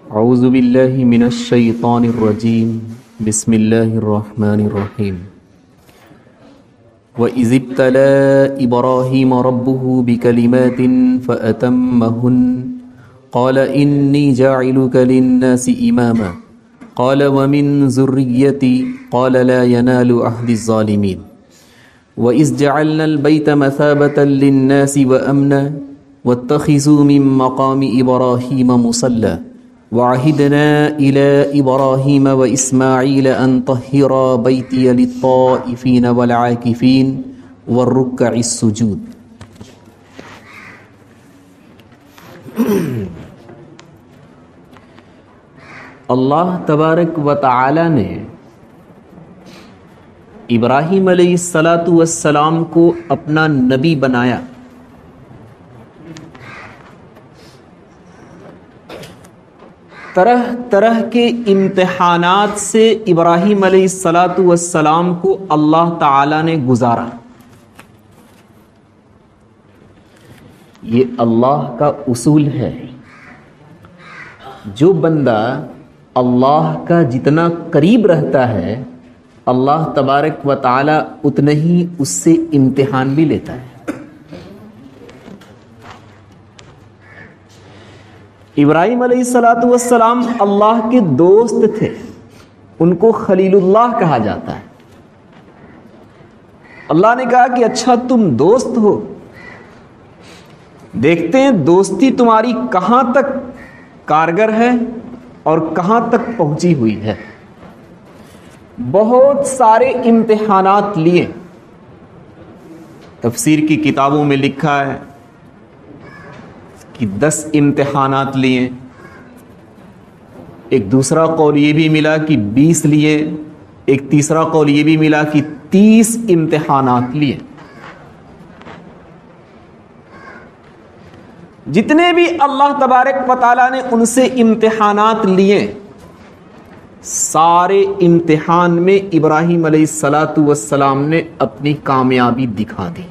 اعوذ باللہ من الشیطان الرجیم بسم اللہ الرحمن الرحیم وَإِذِ ابْتَلَىٰ إِبْرَاهِيمَ رَبُّهُ بِكَلِمَاتٍ فَأَتَمَّهُنَّ قَالَ إِنِّي جَاعِلُكَ لِلنَّاسِ إِمَامًا قَالَ وَمِن ذُرِّيَّتِي قَالَ لَا يَنَالُ عَهْدِي الظَّالِمِينَ وَإِذْ جَعَلْنَا الْبَيْتَ مَثَابَةً لِلنَّاسِ وَأَمْنًا وَاتَّخِذُوا مِن مَّقَامِ إِبْرَاهِيمَ مُصَلًّى وَعَهِدْنَا إِلَىٰ إِبْرَاهِيمَ وَإِسْمَاعِيلَ أَن طَهِّرَا بَيْتِيَ لِلطَّائِفِينَ وَالْعَاكِفِينَ وَالرُّكَّعِ السُّجُودِ۔ اللہ تبارک و تعالی نے ابراہیم علیہ السلام کو اپنا نبی بنایا۔ طرح طرح کے امتحانات سے ابراہیم علیہ السلام کو اللہ تعالی نے گزارا۔ یہ اللہ کا اصول ہے، جو بندہ اللہ کا جتنا قریب رہتا ہے اللہ تبارک و تعالی اتنے ہی اس سے امتحان بھی لیتا ہے۔ ابراہیم علیہ السلام اللہ کے دوست تھے، ان کو خلیل اللہ کہا جاتا ہے۔ اللہ نے کہا کہ اچھا تم دوست ہو، دیکھتے ہیں دوستی تمہاری کہاں تک کارگر ہے اور کہاں تک پہنچی ہوئی ہے۔ بہت سارے امتحانات لیے، تفسیر کی کتابوں میں لکھا ہے کہ 10 امتحانات لیے، ایک دوسرا قول یہ بھی ملا کہ 20 لیے، ایک تیسرا قول یہ بھی ملا کہ 30 امتحانات لیے۔ جتنے بھی اللہ تبارک و تعالیٰ نے ان سے امتحانات لیے، سارے امتحان میں ابراہیم علیہ السلام نے اپنی کامیابی دکھا دی۔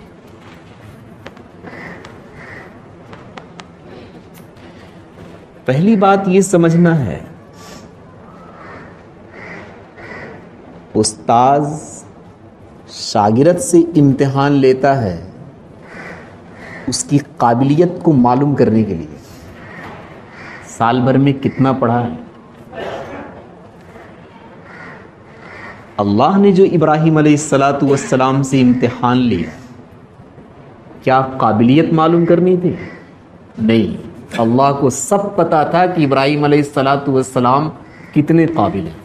پہلی بات یہ سمجھنا ہے، استاذ شاگرد سے امتحان لیتا ہے اس کی قابلیت کو معلوم کرنے کے لیے، سال بھر میں کتنا پڑھا ہے۔ اللہ نے جو ابراہیم علیہ السلام سے امتحان لیا، کیا قابلیت معلوم کرنی تھی؟ نہیں، اللہ کو سب پتا تھا کہ ابراہیم علیہ السلام کتنے قابل ہیں۔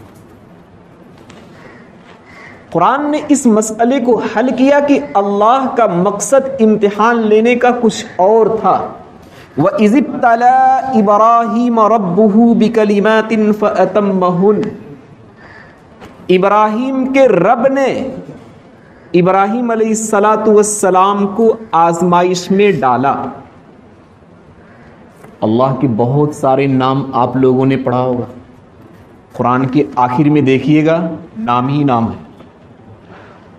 قرآن نے اس مسئلے کو حل کیا کہ اللہ کا مقصد امتحان لینے کا کچھ اور تھا۔ وَإِذِ ابْتَلَىٰ إِبْرَاهِيمَ رَبُّهُ بِكَلِمَاتٍ فَأَتَمَّهُنَّ، ابراہیم کے رب نے ابراہیم علیہ السلام کو آزمائش میں ڈالا۔ اللہ کے بہت سارے نام آپ لوگوں نے پڑھا ہوگا، قرآن کے آخر میں دیکھیے گا نام ہی نام ہے۔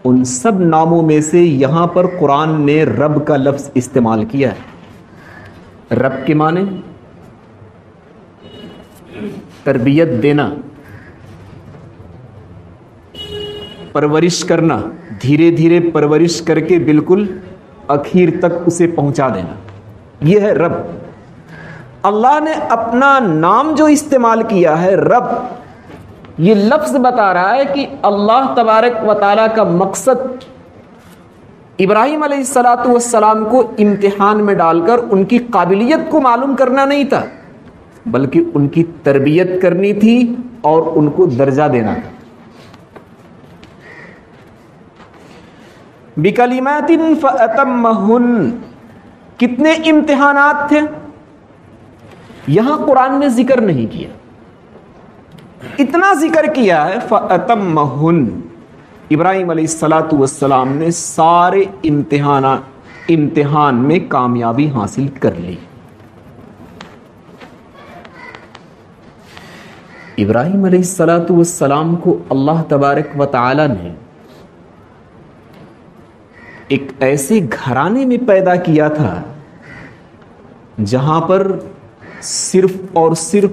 ان سب ناموں میں سے یہاں پر قرآن نے رب کا لفظ استعمال کیا ہے۔ رب کے معنی تربیت دینا، پرورش کرنا، دھیرے دھیرے پرورش کر کے بالکل اخیر تک اسے پہنچا دینا، یہ ہے رب۔ اللہ نے اپنا نام جو استعمال کیا ہے رب، یہ لفظ بتا رہا ہے کہ اللہ تبارک و تعالیٰ کا مقصد ابراہیم علیہ السلام کو امتحان میں ڈال کر ان کی قابلیت کو معلوم کرنا نہیں تھا، بلکہ ان کی تربیت کرنی تھی اور ان کو درجہ دینا تھا۔ بِكَلِمَاتٍ فَأَتَمَّهُنَّ، کتنے امتحانات تھے یہاں قرآن نے ذکر نہیں کیا، اتنا ذکر کیا ہے فَأَتَمَّهُنَّ، ابراہیم علیہ السلام نے سارے امتحان میں کامیابی حاصل کر لی۔ ابراہیم علیہ السلام کو اللہ تبارک و تعالی نے ایک ایسے گھرانے میں پیدا کیا تھا جہاں پر صرف اور صرف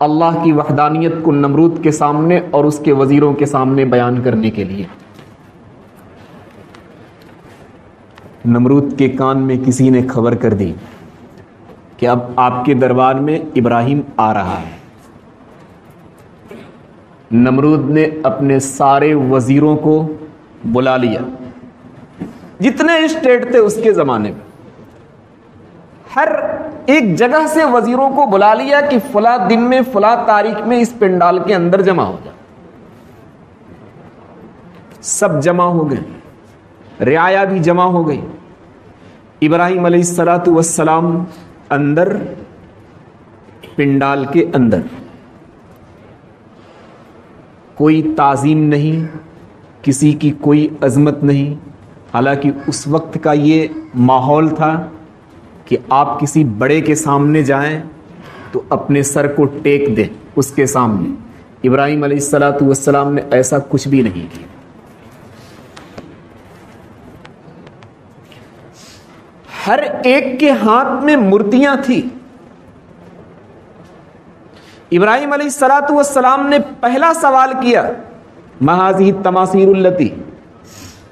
اللہ کی وحدانیت کو نمرود کے سامنے اور اس کے وزیروں کے سامنے بیان کرنے کے لیے۔ نمرود کے کان میں کسی نے خبر کر دی کہ اب آپ کے دربار میں ابراہیم آ رہا ہے۔ نمرود نے اپنے سارے وزیروں کو بلا لیا، جتنے اسٹیٹ تھے اس کے زمانے میں، ہر ایک جگہ سے وزیروں کو بلا لیا کہ فلاں دن میں فلاں تاریخ میں اس پنڈال کے اندر جمع ہو جائے۔ سب جمع ہو گئے، رعایا بھی جمع ہو گئی۔ ابراہیم علیہ الصلوۃ والسلام اندر، پنڈال کے اندر، کوئی تعظیم نہیں، کسی کی کوئی عظمت نہیں۔ حالانکہ اس وقت کا یہ ماحول تھا کہ آپ کسی بڑے کے سامنے جائیں تو اپنے سر کو ٹیک دیں اس کے سامنے۔ ابراہیم علیہ الصلوۃ والسلام نے ایسا کچھ بھی نہیں کیا۔ ہر ایک کے ہاتھ میں مورتیاں تھیں۔ ابراہیم علیہ الصلوۃ والسلام نے پہلا سوال کیا، ما ھذہ التماثیل التی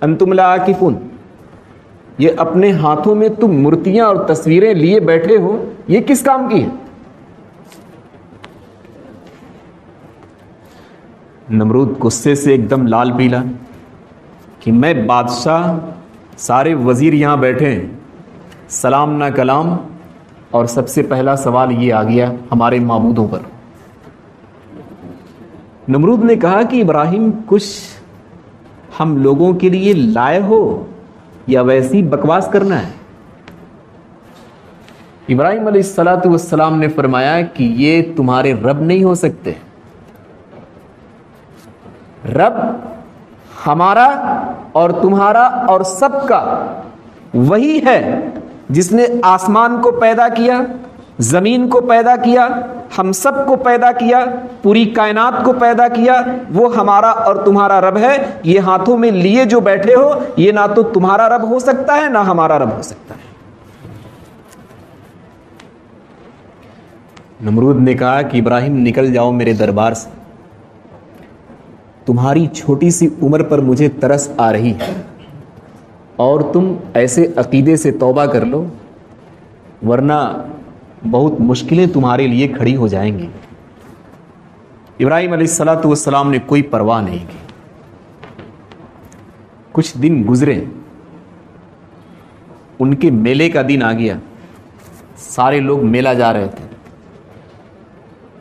انتم لہا عاکفون، یہ اپنے ہاتھوں میں تم مورتیاں اور تصویریں لیے بیٹھے ہو، یہ کس کام کی ہے؟ نمرود غصے سے ایک دم لال پیلا کہ میں بادشاہ، سارے وزیر یہاں بیٹھے ہیں، سلام نہ کلام، اور سب سے پہلا سوال یہ آ گیا ہمارے معبودوں پر۔ نمرود نے کہا کہ ابراہیم کچھ ہم لوگوں کے لیے لائے ہو یا ویسی بکواس کرنا ہے؟ ابراہیم علیہ الصلوۃ والسلام نے فرمایا کہ یہ تمہارے رب نہیں ہو سکتے۔ رب ہمارا اور تمہارا اور سب کا وہی ہے جس نے آسمان کو پیدا کیا، زمین کو پیدا کیا، ہم سب کو پیدا کیا، پوری کائنات کو پیدا کیا، وہ ہمارا اور تمہارا رب ہے۔ یہ ہاتھوں میں لیے جو بیٹھے ہو، یہ نہ تو تمہارا رب ہو سکتا ہے نہ ہمارا رب ہو سکتا ہے۔ نمرود نے کہا کہ ابراہیم نکل جاؤ میرے دربار سے، تمہاری چھوٹی سی عمر پر مجھے ترس آ رہی ہے، اور تم ایسے عقیدے سے توبہ کر لو ورنہ بہت مشکلیں تمہارے لیے کھڑی ہو جائیں گی۔ ابراہیم علیہ الصلوۃ والسلام نے کوئی پرواہ نہیں کی۔ کچھ دن گزرے، ان کے میلے کا دن آ گیا، سارے لوگ میلہ جا رہے تھے۔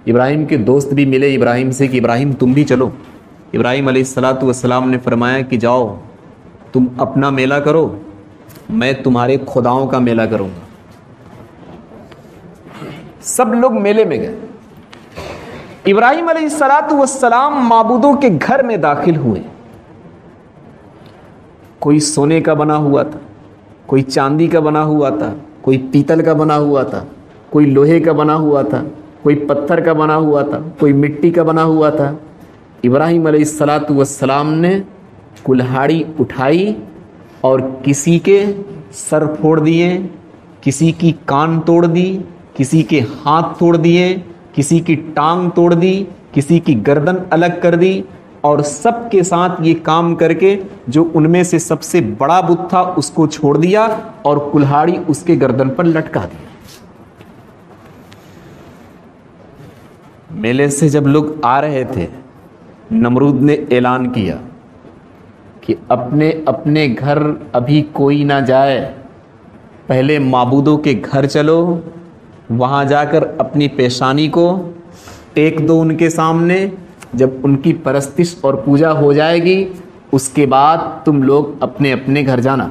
ابراہیم کے دوست بھی ملے ابراہیم سے کہ ابراہیم تم بھی چلو۔ ابراہیم علیہ الصلوۃ والسلام نے فرمایا کہ جاؤ تم اپنا میلہ کرو، میں تمہارے خداؤں کا میلہ کروں گا۔ سب لوگ میلے میں گئے۔ ابراہیم علیہ الصلوۃ والسلام معبودوں کے گھر میں داخل ہوئے۔ کوئی سونے کا بنا ہوا تھا، کوئی چاندی کا بنا ہوا تھا، کوئی پیتل کا بنا ہوا تھا، کوئی لوہے کا بنا ہوا تھا، کوئی پتھر کا بنا ہوا تھا، کوئی مٹی کا بنا ہوا تھا۔ ابراہیم علیہ الصلوۃ والسلام نے کلہاڑی اٹھائی اور کسی کے سر پھوڑ دیے، کسی کی کان توڑ دی، کسی کے ہاتھ توڑ دیے، کسی کی ٹانگ توڑ دی، کسی کی گردن الگ کر دی، اور سب کے ساتھ یہ کام کر کے جو ان میں سے سب سے بڑا بت تھا اس کو چھوڑ دیا اور کلہاڑی اس کے گردن پر لٹکا دی۔ میلے سے جب لوگ آ رہے تھے، نمرود نے اعلان کیا کہ اپنے اپنے گھر ابھی کوئی نہ جائے، پہلے معبودوں کے گھر چلو، وہاں جا کر اپنی پیشانی کو ٹیک دو ان کے سامنے، جب ان کی پرستش اور پوجا ہو جائے گی اس کے بعد تم لوگ اپنے اپنے گھر جانا۔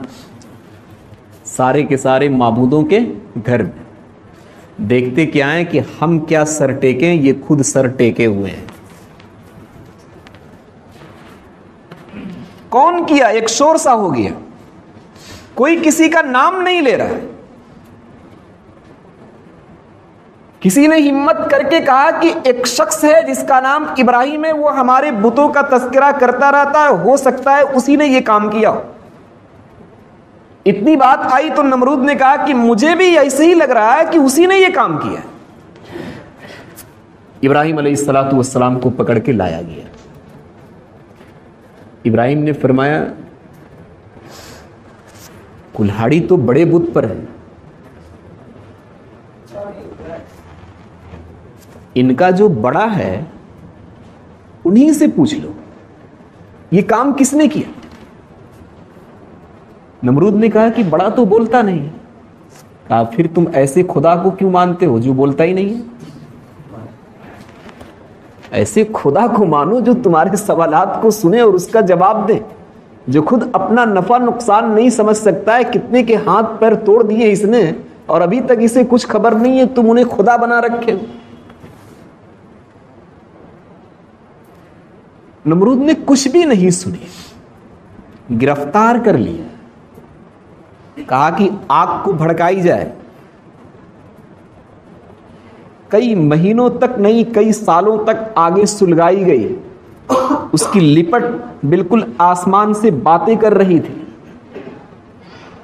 سارے کے سارے معبودوں کے گھر میں دیکھتے کیا ہیں کہ ہم کیا سر ٹیکیں، یہ خود سر ٹیکے ہوئے ہیں۔ کون کیا؟ ایک شور سا ہو گیا، کوئی کسی کا نام نہیں لے رہا ہے۔ کسی نے ہمت کر کے کہا کہ ایک شخص ہے جس کا نام ابراہیم ہے، وہ ہمارے بتوں کا تذکرہ کرتا رہتا ہے، ہو سکتا ہے اسی نے یہ کام کیا ہو۔ اتنی بات آئی تو نمرود نے کہا کہ مجھے بھی ایسے ہی لگ رہا ہے کہ اسی نے یہ کام کیا ہے۔ ابراہیم علیہ الصلوۃ والسلام کو پکڑ کے لایا گیا. ابراہیم نے فرمایا کلہاڑی تو بڑے بت پر ہے, ان کا جو بڑا ہے انہی سے پوچھ لو یہ کام کس نے کیا. نمرود نے کہا کہ بڑا تو بولتا نہیں. کہا پھر تم ایسے خدا کو کیوں مانتے ہو جو بولتا ہی نہیں ہے؟ ایسے خدا کو مانو جو تمہارے سوالات کو سنے اور اس کا جواب دے, جو خود اپنا نفع نقصان نہیں سمجھ سکتا ہے. کتنے کے ہاتھ پیر توڑ دیے اس نے اور ابھی تک اسے کچھ خبر نہیں ہے, تم انہیں خدا بنا رکھے ہو. نمرود نے کچھ بھی نہیں سنی, گرفتار کر لیا, کہا کہ آگ کو بھڑکائی جائے. کئی مہینوں تک نہیں, کئی سالوں تک آگے سلگائی گئی. اس کی لپٹ بالکل آسمان سے باتیں کر رہی تھی.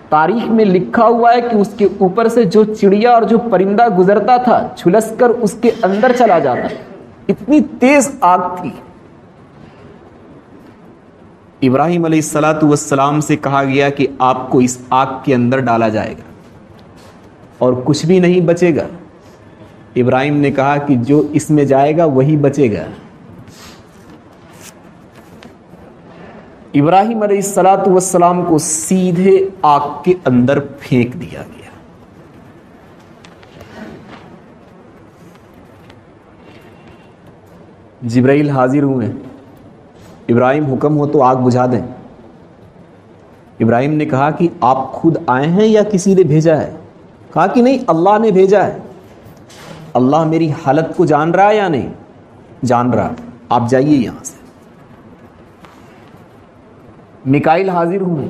تاریخ میں لکھا ہوا ہے کہ اس کے اوپر سے جو چڑیا اور جو پرندہ گزرتا تھا جھلس کر اس کے اندر چلا جاتا. اتنی تیز آگ تھی. ابراہیم علیہ الصلوۃ والسلام سے کہا گیا کہ آپ کو اس آگ کے اندر ڈالا جائے گا اور کچھ بھی نہیں بچے گا. ابراہیم نے کہا کہ جو اس میں جائے گا وہی بچے گا. ابراہیم علیہ الصلوۃ والسلام کو سیدھے آگ کے اندر پھینک دیا گیا. جبرائیل حاضر ہوئے. ابراہیم حکم ہو تو آگ بجھا دیں. ابراہیم نے کہا کہ آپ خود آئے ہیں یا کسی نے بھیجا ہے؟ کہا کہ نہیں, اللہ نے بھیجا ہے. اللہ میری حالت کو جان رہا ہے یا نہیں؟ جان رہا. آپ جائیے یہاں سے. میکائیل حاضر ہوئے.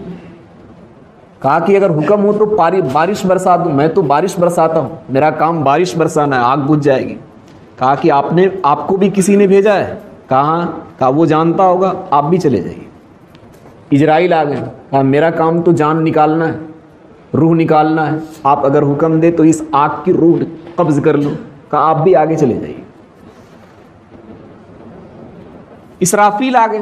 کہا کہ اگر حکم ہو تو بارش برسا دوں. میں تو بارش برساتا ہوں, میرا کام بارش برسانا ہے, آگ بجھ جائے گی. کہا کہ آپ کو بھی کسی نے بھیجا ہے؟ کہا وہ جانتا ہوگا, آپ بھی چلے جائیے. اجرائیل آ گئے. کہا میرا کام تو جان نکالنا ہے, روح نکالنا ہے. آپ اگر حکم دے تو اس آگ کی روح قبض کر لو. کہا آپ بھی آگے چلے جائیے. اسرافیل آ گئے.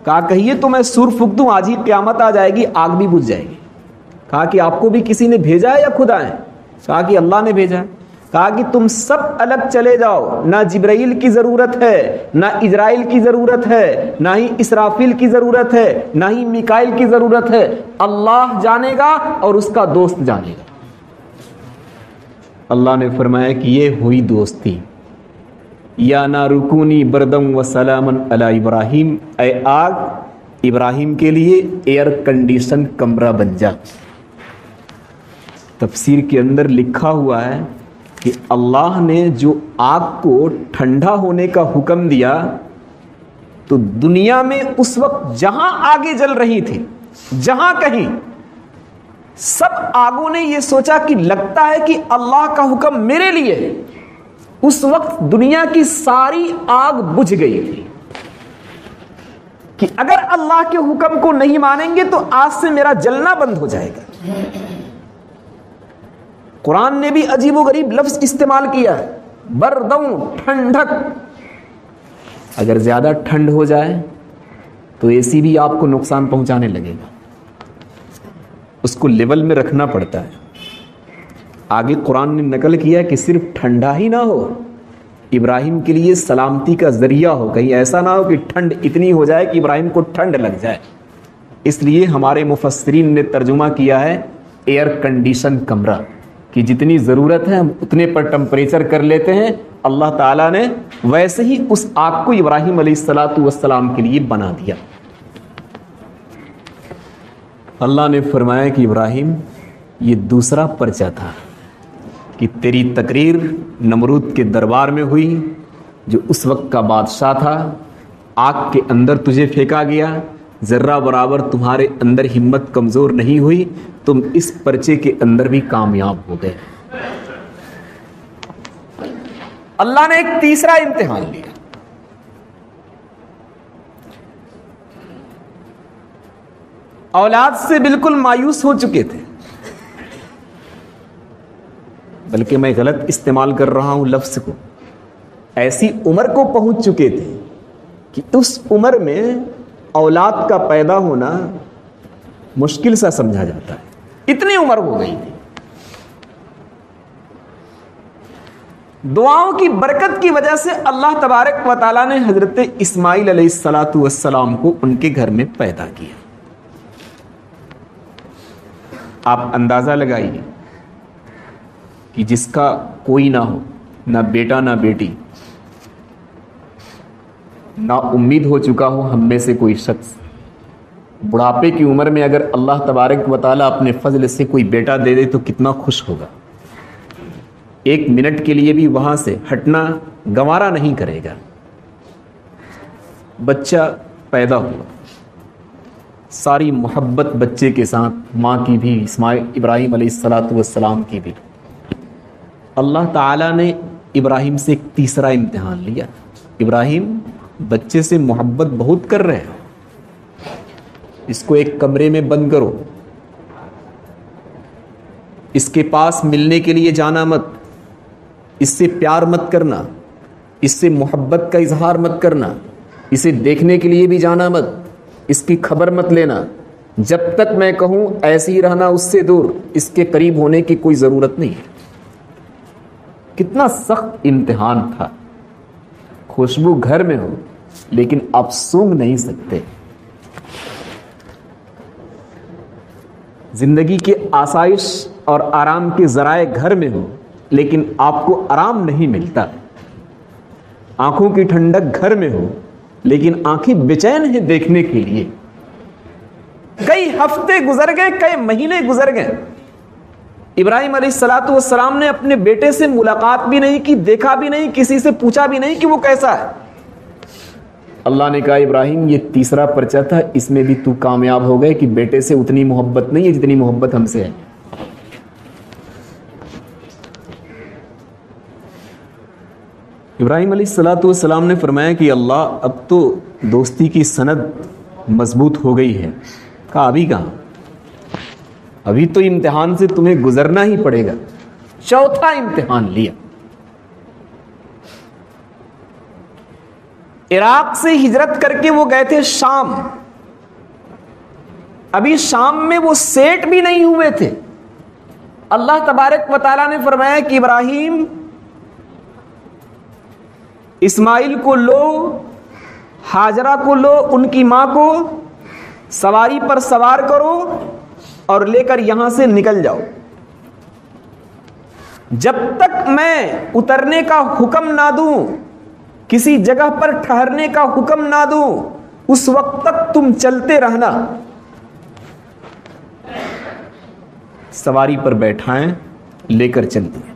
کہا کہیے تو میں سور پھونک دوں, آج ہی قیامت آ جائے گی, آگ بھی بجھ جائے گی. کہا کہ آپ کو بھی کسی نے بھیجا ہے یا خود آئے؟ کہا کہ اللہ نے بھیجا ہے. کہا کہ تم سب الگ چلے جاؤ, نہ جبرائیل کی ضرورت ہے, نہ اجرائیل کی ضرورت ہے, نہ ہی اسرافیل کی ضرورت ہے, نہ ہی میکائیل کی ضرورت ہے. اللہ جانے گا اور اس کا دوست جانے گا. اللہ نے فرمایا کہ یہ ہوئی دوستی. یا نارکونی بردم و سلامن علی ابراہیم, اے آگ ابراہیم کے لیے ایئر کنڈیشن کمرہ بن جا. تفسیر کے اندر لکھا ہوا ہے کہ اللہ نے جو آگ کو ٹھنڈا ہونے کا حکم دیا تو دنیا میں اس وقت جہاں آگے جل رہی تھی, جہاں کہیں, سب آگوں نے یہ سوچا کہ لگتا ہے کہ اللہ کا حکم میرے لیے. اس وقت دنیا کی ساری آگ بجھ گئی تھی کہ اگر اللہ کے حکم کو نہیں مانیں گے تو آج سے میرا جلنا بند ہو جائے گا. قرآن نے بھی عجیب و غریب لفظ استعمال کیا ہے, بردوں, ٹھنڈک. اگر زیادہ ٹھنڈ ہو جائے تو اے سی بھی آپ کو نقصان پہنچانے لگے گا. اس کو لیول میں رکھنا پڑتا ہے. آگے قرآن نے نقل کیا کہ صرف ٹھنڈا ہی نہ ہو, ابراہیم کے لیے سلامتی کا ذریعہ ہو. کہیں ایسا نہ ہو کہ ٹھنڈ اتنی ہو جائے کہ ابراہیم کو ٹھنڈ لگ جائے. اس لیے ہمارے مفسرین نے ترجمہ کیا ہے ایئر کنڈیشن کمرہ, کہ جتنی ضرورت ہے ہم اتنے پر ٹمپریچر کر لیتے ہیں. اللہ تعالیٰ نے ویسے ہی اس آگ کو ابراہیم علیہ الصلوۃ والسلام کے لیے بنا دیا. اللہ نے فرمایا کہ ابراہیم یہ دوسرا پرچہ تھا کہ تیری تقریر نمرود کے دربار میں ہوئی, جو اس وقت کا بادشاہ تھا. آگ کے اندر تجھے پھینکا گیا, ذرہ برابر تمہارے اندر ہمت کمزور نہیں ہوئی, تم اس پرچے کے اندر بھی کامیاب ہو گئے. اللہ نے ایک تیسرا امتحان لیا. اولاد سے بالکل مایوس ہو چکے تھے, بلکہ میں غلط استعمال کر رہا ہوں لفظ کو, ایسی عمر کو پہنچ چکے تھے کہ اس عمر میں اولاد کا پیدا ہونا مشکل سا سمجھا جاتا ہے، اتنی عمر ہو گئی تھی۔ دعاؤں کی برکت کی وجہ سے اللہ تبارک و تعالیٰ نے حضرت اسماعیل علیہ السلام کو ان کے گھر میں پیدا کیا۔ آپ اندازہ لگائیے کہ جس کا کوئی نہ ہو، نہ بیٹا نہ بیٹی، نہ امید ہو چکا ہو ہم میں سے کوئی شخص، بڑھاپے کی عمر میں اگر اللہ تبارک و تعالیٰ اپنے فضل سے کوئی بیٹا دے دے تو کتنا خوش ہوگا، ایک منٹ کے لیے بھی وہاں سے ہٹنا گوارا نہیں کرے گا۔ بچہ پیدا ہوا، ساری محبت بچے کے ساتھ، ماں کی بھی، ابراہیم علیہ السلام کی بھی۔ اللہ تعالیٰ نے ابراہیم سے ایک تیسرا امتحان لیا۔ ابراہیم بچے سے محبت بہت کر رہے ہیں، اس کو ایک کمرے میں بند کرو، اس کے پاس ملنے کے لیے جانا مت، اس سے پیار مت کرنا، اس سے محبت کا اظہار مت کرنا، اسے دیکھنے کے لیے بھی جانا مت، اس کی خبر مت لینا، جب تک میں کہوں ایسے ہی رہنا، اس سے دور، اس کے قریب ہونے کی کوئی ضرورت نہیں ہے۔ کتنا سخت امتحان تھا۔ خوشبو گھر میں ہو لیکن آپ سونگھ نہیں سکتے، زندگی کے آسائش اور آرام کے ذرائع گھر میں ہو لیکن آپ کو آرام نہیں ملتا، آنکھوں کی ٹھنڈک گھر میں ہو لیکن آنکھیں بےچین ہیں دیکھنے کے لیے۔ کئی ہفتے گزر گئے، کئی مہینے گزر گئے، ابراہیم علیہ السلام نے اپنے بیٹے سے ملاقات بھی نہیں کی، دیکھا بھی نہیں، کسی سے پوچھا بھی نہیں کہ وہ کیسا ہے۔ اللہ نے کہا ابراہیم یہ تیسرا پرچہ تھا، اس میں بھی تو کامیاب ہو گئے کہ بیٹے سے اتنی محبت نہیں ہے جتنی محبت ہم سے ہے۔ ابراہیم علیہ السلام نے فرمایا کہ اللہ اب تو دوستی کی سند مضبوط ہو گئی ہے۔ کہا ابھی کہاں، ابھی تو امتحان سے تمہیں گزرنا ہی پڑے گا۔ چوتھا امتحان لیا۔ عراق سے ہجرت کر کے وہ گئے تھے شام، ابھی شام میں وہ سیٹ بھی نہیں ہوئے تھے۔ اللہ تبارک و تعالیٰ نے فرمایا کہ ابراہیم اسماعیل کو لو، ہاجرہ کو لو، ان کی ماں کو سواری پر سوار کرو اور لے کر یہاں سے نکل جاؤ، جب تک میں اترنے کا حکم نہ دوں، کسی جگہ پر ٹھہرنے کا حکم نہ دوں، اس وقت تک تم چلتے رہنا۔ سواری پر بیٹھائیں، لے کر چلتے ہیں۔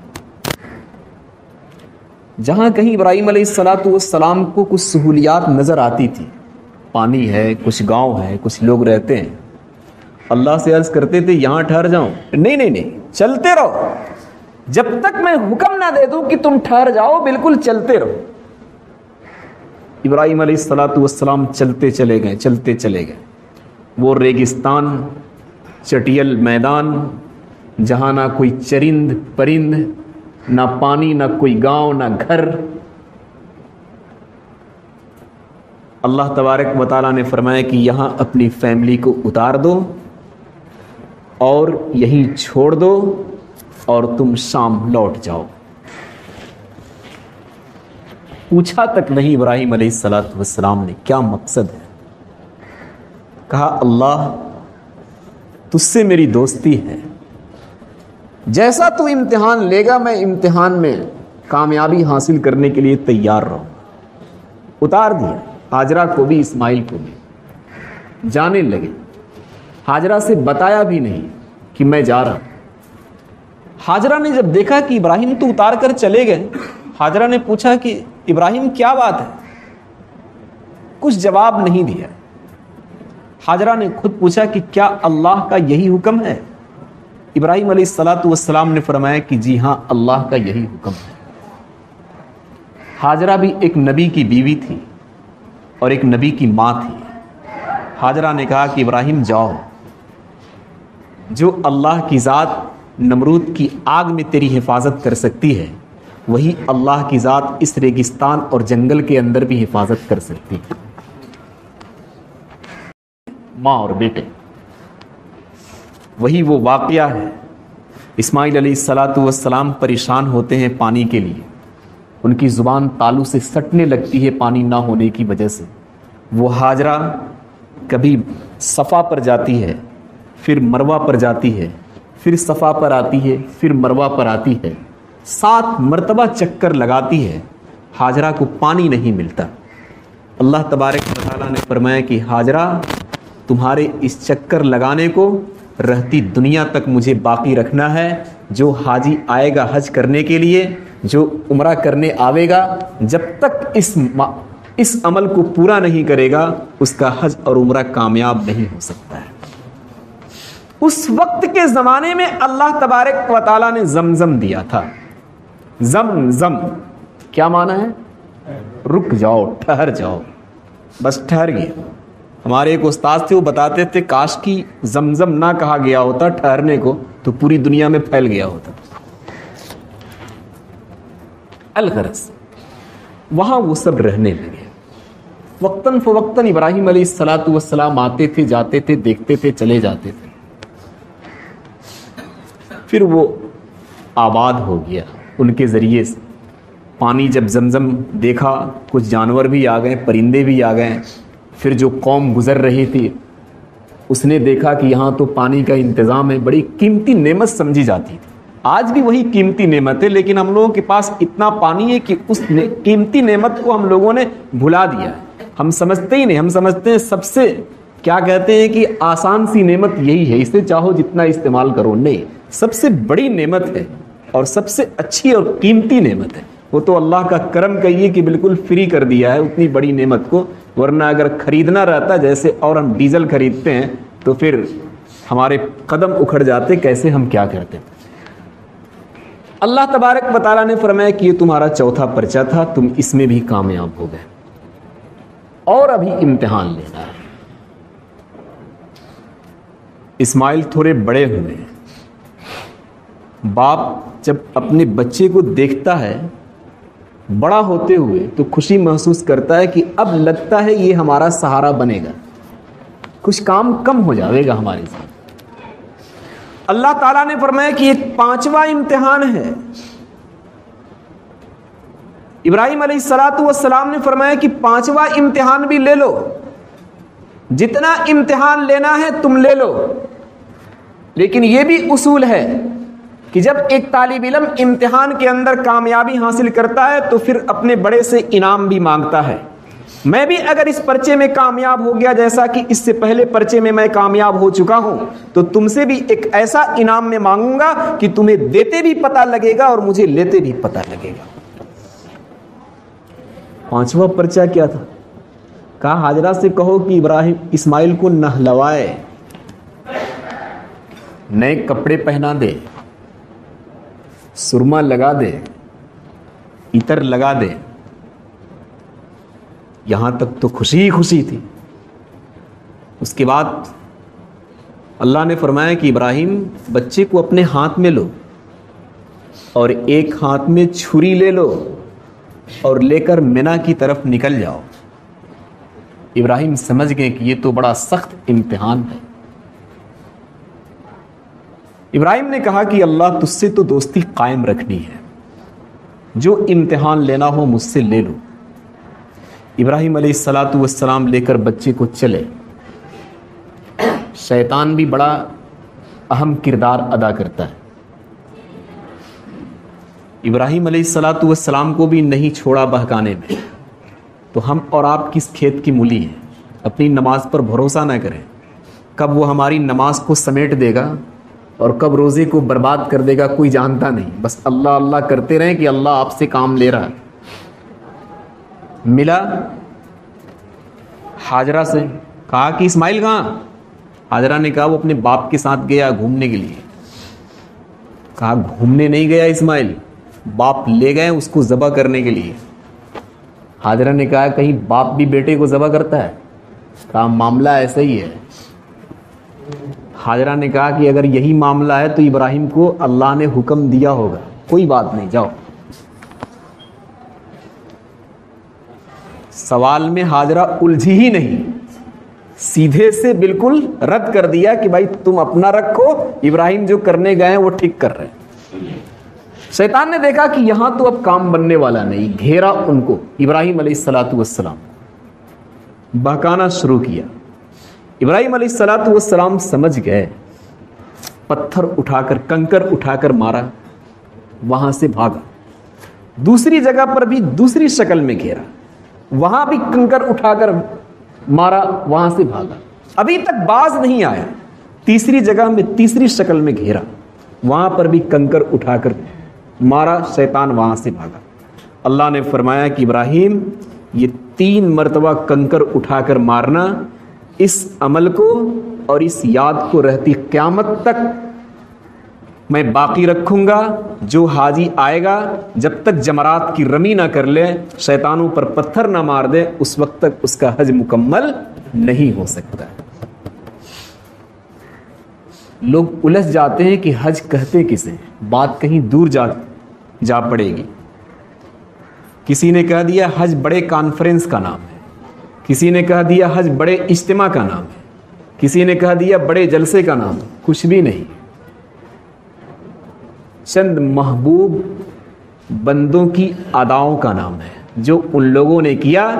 جہاں کہیں ابراہیم علیہ السلام کو کچھ سہولیات نظر آتی تھی، پانی ہے، کچھ گاؤں ہے، کچھ لوگ رہتے ہیں، اللہ سے عرض کرتے تھے یہاں ٹھہر جاؤں، نہیں، چلتے رہو، جب تک میں حکم نہ دے دوں کہ تم ٹھہر جاؤ بالکل چلتے رہو۔ ابراہیم علیہ السلام چلتے چلے گئے، وہ ریگستان، چٹیل میدان، جہاں نہ کوئی چرند پرند، نہ پانی، نہ کوئی گاؤں، نہ گھر۔ اللہ تبارک و تعالیٰ نے فرمایا کہ یہاں اپنی فیملی کو اتار دو اور یہیں چھوڑ دو اور تم شام لوٹ جاؤ۔ پوچھا تک نہیں ابراہیم علیہ السلام نے کیا مقصد ہے۔ کہا اللہ تجھ سے میری دوستی ہے، جیسا تو امتحان لے گا میں امتحان میں کامیابی حاصل کرنے کے لیے تیار رہوں۔ اتار دیا ہاجرہ کو بھی، اسماعیل کو بھی، جانے لگے۔ ہاجرہ سے بتایا بھی نہیں کہ میں جا رہا ہوں۔ ہاجرہ نے جب دیکھا کہ ابراہیم تو اتار کر چلے گئے، ہاجرہ نے پوچھا کہ ابراہیم کیا بات ہے؟ کچھ جواب نہیں دیا۔ ہاجرہ نے خود پوچھا کہ کیا اللہ کا یہی حکم ہے؟ ابراہیم علیہ السلام نے فرمایا کہ جی ہاں، اللہ کا یہی حکم ہے۔ ہاجرہ بھی ایک نبی کی بیوی تھی اور ایک نبی کی ماں تھی۔ ہاجرہ نے کہا کہ ابراہیم جاؤ، جو اللہ کی ذات نمرود کی آگ میں تیری حفاظت کر سکتی ہے وہی اللہ کی ذات اس ریگستان اور جنگل کے اندر بھی حفاظت کر سکتی ہے. ماں اور بیٹے، وہی وہ واقعہ ہے. اسماعیل علیہ السلام پریشان ہوتے ہیں پانی کے لیے، ان کی زبان تالو سے سٹنے لگتی ہے پانی نہ ہونے کی وجہ سے. وہ ہاجرہ کبھی صفا پر جاتی ہے، پھر مروہ پر جاتی ہے، پھر صفا پر آتی ہے، پھر مروہ پر آتی ہے، 7 مرتبہ چکر لگاتی ہے، ہاجرہ کو پانی نہیں ملتا. اللہ تبارک و تعالیٰ نے فرمایا کہ ہاجرہ تمہارے اس چکر لگانے کو رہتی دنیا تک مجھے باقی رکھنا ہے. جو حاجی آئے گا حج کرنے کے لیے، جو عمرہ کرنے آئے گا، جب تک اس عمل کو پورا نہیں کرے گا اس کا حج اور عمرہ کامیاب نہیں ہو سکتا ہے. اس وقت کے زمانے میں اللہ تبارک و تعالیٰ نے زمزم دیا تھا. زمزم کیا معنی ہے؟ رک جاؤ، ٹھہر جاؤ، بس ٹھہر گئے. ہمارے ایک استاد تھے، وہ بتاتے تھے کاش کی زمزم نہ کہا گیا ہوتا ٹھہرنے کو تو پوری دنیا میں پھیل گیا ہوتا. الغرض وہاں وہ سب رہنے لگے. وقتاً فوقتاً ابراہیم علیہ السلام آتے تھے، جاتے تھے، دیکھتے تھے، چلے جاتے تھے. پھر وہ آباد ہو گیا ان کے ذریعے سے. پانی جب زمزم دیکھا، کچھ جانور بھی آ گئے، پرندے بھی آ گئے. پھر جو قوم گزر رہی تھی اس نے دیکھا کہ یہاں تو پانی کا انتظام ہے. بڑی قیمتی نعمت سمجھی جاتی تھی. آج بھی وہی قیمتی نعمت ہے، لیکن ہم لوگوں کے پاس اتنا پانی ہے کہ اس قیمتی نعمت کو ہم لوگوں نے بھلا دیا. ہم سمجھتے ہی نہیں، ہم سمجھتے ہیں سب سے کیا کہتے ہیں کہ آسان سی نعمت یہی ہے، اسے چاہو جتنا استعمال کرو. نہیں، سب سے بڑی نعمت ہے اور سب سے اچھی اور قیمتی نعمت ہے. وہ تو اللہ کا کرم کہیے کہ بالکل فری کر دیا ہے اتنی بڑی نعمت کو. ورنہ اگر خریدنا رہتا جیسے اور ہم ڈیزل خریدتے ہیں تو پھر ہمارے قدم اکھڑ جاتے، کیسے ہم کیا کرتے. اللہ تبارک و تعالیٰ نے فرمایا کہ یہ تمہارا چوتھا پرچہ تھا، تم اس میں بھی کامیاب ہو گئے، اور ابھی امتحان لینا ہے. اسماعیل تھوڑے بڑے ہوئے. باپ جب اپنے بچے کو دیکھتا ہے بڑا ہوتے ہوئے تو خوشی محسوس کرتا ہے کہ اب لگتا ہے یہ ہمارا سہارا بنے گا، کچھ کام کم ہو جائے گا ہمارے ساتھ. اللہ تعالیٰ نے فرمایا کہ ایک 5واں امتحان ہے. ابراہیم علیہ السلام نے فرمایا کہ 5واں امتحان بھی لے لو، جتنا امتحان لینا ہے تم لے لو. لیکن یہ بھی اصول ہے کہ جب ایک طالب علم امتحان کے اندر کامیابی حاصل کرتا ہے تو پھر اپنے بڑے سے انعام بھی مانگتا ہے. میں بھی اگر اس پرچے میں کامیاب ہو گیا جیسا کہ اس سے پہلے پرچے میں کامیاب ہو چکا ہوں تو تم سے بھی ایک ایسا انعام میں مانگوں گا کہ تمہیں دیتے بھی پتہ لگے گا اور مجھے لیتے بھی پتہ لگے گا. 5واں پرچہ کیا تھا؟ کہا ہاجرہ سے کہو کہ اسماعیل کو نہلوائے، نئے کپڑے پہنا دے، سرما لگا دے، عطر لگا دے. یہاں تک تو خوشی ہی خوشی تھی. اس کے بعد اللہ نے فرمایا کہ ابراہیم بچے کو اپنے ہاتھ میں لو اور ایک ہاتھ میں چھری لے لو اور لے کر مینا کی طرف نکل جاؤ. ابراہیم سمجھ گئے کہ یہ تو بڑا سخت امتحان ہے. ابراہیم نے کہا کہ اللہ تجھ سے تو دوستی قائم رکھنی ہے، جو امتحان لینا ہو مجھ سے لے لو. ابراہیم علیہ السلام لے کر بچے کو چلے. شیطان بھی بڑا اہم کردار ادا کرتا ہے. ابراہیم علیہ السلام کو بھی نہیں چھوڑا بہکانے میں. تو ہم اور آپ کس کھیت کی مولی ہیں؟ اپنی نماز پر بھروسہ نہ کریں. کب وہ ہماری نماز کو سمیٹ دے گا اور کب روزے کو برباد کر دے گا کوئی جانتا نہیں. بس اللہ اللہ کرتے رہیں کہ اللہ آپ سے کام لے رہا ہے. ملا ہاجرہ سے، کہا کہ اسماعیل کہاں؟ ہاجرہ نے کہا وہ اپنے باپ کے ساتھ گیا گھومنے کے لیے. کہا گھومنے نہیں گیا اسماعیل، باپ لے گئے اس کو ذبح کرنے کے لیے. ہاجرہ نے کہا کہیں باپ بھی بیٹے کو ذبح کرتا ہے؟ کہا معاملہ ایسا ہی ہے. ہاجرہ نے کہا کہ اگر یہی معاملہ ہے تو ابراہیم کو اللہ نے حکم دیا ہوگا، کوئی بات نہیں، جاؤ. سوال میں حاجرہ الجھی ہی نہیں, سیدھے سے بالکل رد کر دیا کہ بھائی تم اپنا رکھو, ابراہیم جو کرنے گئے ہیں وہ ٹھیک کر رہے ہیں. شیطان نے دیکھا کہ یہاں تو اب کام بننے والا نہیں, گھیرا ان کو. ابراہیم علیہ الصلوۃ والسلام بہکانا شروع کیا. ابراہیم علیہ الصلوۃ والسلام سمجھ گئے, پتھر اٹھا کر, کنکر اٹھا کر مارا, وہاں سے بھاگا. دوسری جگہ پر بھی دوسری شکل میں گھیرا, وہاں بھی کنکر اٹھا کر مارا, وہاں سے بھاگا. ابھی تک باز نہیں آیا. تیسری جگہ میں تیسری شکل میں گھیرا, وہاں پر بھی کنکر اٹھا کر مارا, شیطان وہاں سے بھاگا. اللہ نے فرمایا کہ ابراہیم یہ 3 مرتبہ کنکر اٹھا کر مارنا, اس عمل کو اور اس یاد کو رہتی قیامت تک میں باقی رکھوں گا. جو حاجی آئے گا جب تک جمرات کی رمی نہ کر لے, شیطانوں پر پتھر نہ مار دے, اس وقت تک اس کا حج مکمل نہیں ہو سکتا. لوگ الجھ جاتے ہیں کہ حج کہتے کسے, بات کہیں دور جا پڑے گی. کسی نے کہہ دیا حج بڑے کانفرنس کا نام ہے, کسی نے کہہ دیا حج بڑے اجتماع کا نام ہے, کسی نے کہہ دیا بڑے جلسے کا نام ہے. کچھ بھی نہیں, چند محبوب بندوں کی اداؤں کا نام ہے. جو ان لوگوں نے کیا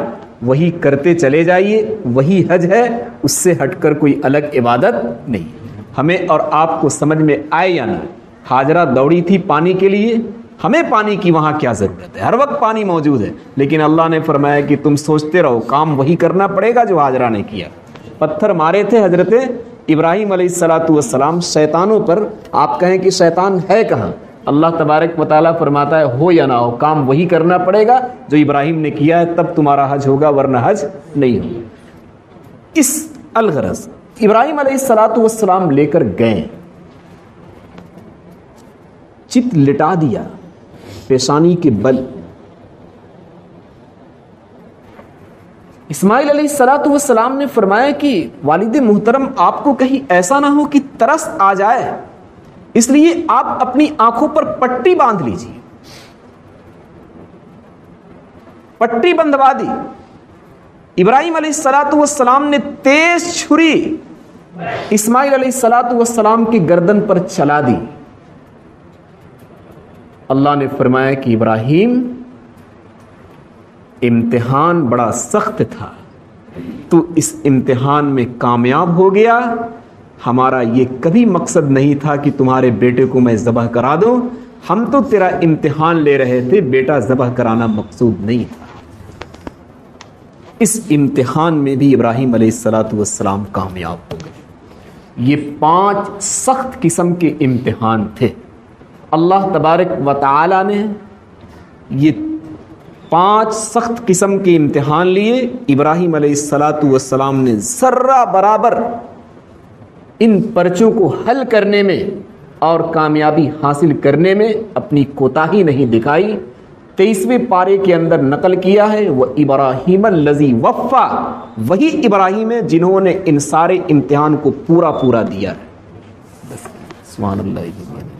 وہی کرتے چلے جائیے, وہی حج ہے, اس سے ہٹ کر کوئی الگ عبادت نہیں. ہمیں اور آپ کو سمجھ میں آئے یا نہ, حاجرہ دوڑی تھی پانی کے لیے, ہمیں پانی کی وہاں کیا ضرورت ہے, ہر وقت پانی موجود ہے. لیکن اللہ نے فرمایا کہ تم سوچتے رہو, کام وہی کرنا پڑے گا جو حاجرہ نے کیا. پتھر مارے تھے حضرت ابراہیم علیہ الصلوۃ والسلام شیطانوں پر. آپ کہیں کہ شیطان ہے کہاں, اللہ تبارک و تعالیٰ فرماتا ہے ہو یا نہ ہو, کام وہی کرنا پڑے گا جو ابراہیم نے کیا ہے, تب تمہارا حج ہوگا, ورنہ حج نہیں ہوگا. اس الغرض ابراہیم علیہ الصلوۃ والسلام لے کر گئے, چت لٹا دیا پیشانی کے بل. اسماعیل علیہ الصلوۃ والسلام نے فرمایا کہ والد محترم آپ کو کہیں ایسا نہ ہو کہ ترس آ جائے, اس لیے آپ اپنی آنکھوں پر پٹی باندھ لیجیے. پٹی بندھوا دی. ابراہیم علیہ الصلوۃ والسلام نے تیز چھری اسماعیل علیہ الصلوۃ والسلام کی گردن پر چلا دی. اللہ نے فرمایا کہ ابراہیم امتحان بڑا سخت تھا, تو اس امتحان میں کامیاب ہو گیا. ہمارا یہ کبھی مقصد نہیں تھا کہ تمہارے بیٹے کو میں ذبح کرا دوں, ہم تو تیرا امتحان لے رہے تھے, بیٹا ذبح کرانا مقصود نہیں تھا. اس امتحان میں بھی ابراہیم علیہ الصلوۃ والسلام کامیاب ہو گئے. یہ 5 سخت قسم کے امتحان تھے. اللہ تبارک و تعالی نے یہ 5 سخت قسم کے امتحان لیے. ابراہیم علیہ الصلوۃ والسلام نے ذرہ برابر ان پرچوں کو حل کرنے میں اور کامیابی حاصل کرنے میں اپنی کوتاہی نہیں دکھائی. 23ویں پارے کے اندر نقل کیا ہے وہ ابراہیم الذی وفا, وہی ابراہیم ہے جنہوں نے ان سارے امتحان کو پورا دیا ہے. سبحان اللہ.